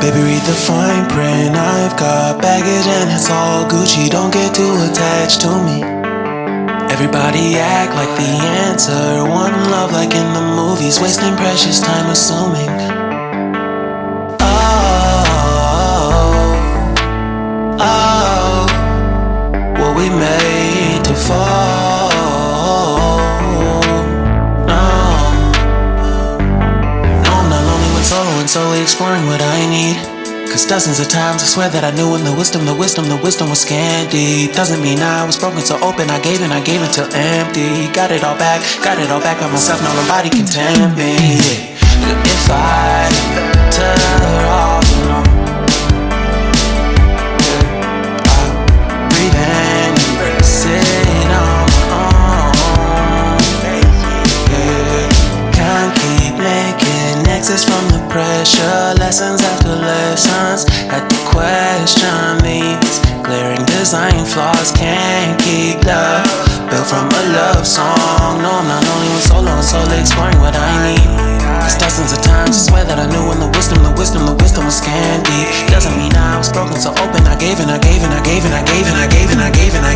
Baby, read the fine print. I've got baggage and it's all Gucci. Don't get too attached to me. Everybody act like the answer. One love like in the movies. Wasting precious time assuming. Were we made to fall? No, I'm not lonely when solo and solely exploring what I need. Cause dozens of times I swear that I knew when the wisdom was scanty. Doesn't mean I was broken so open, I gave until empty. Got it all back by myself, now nobody can tempt me. If I turn off, from the pressure, lessons after lessons. Had to question these glaring design flaws. Can't keep love built from a love song. No, I'm not only with solo and solely exploring what I need. Cause dozens of times I swear that I knew when the wisdom was scanty. Doesn't mean I was broken so open. I gave and I gave and I gave and I gave and I gave and I gave and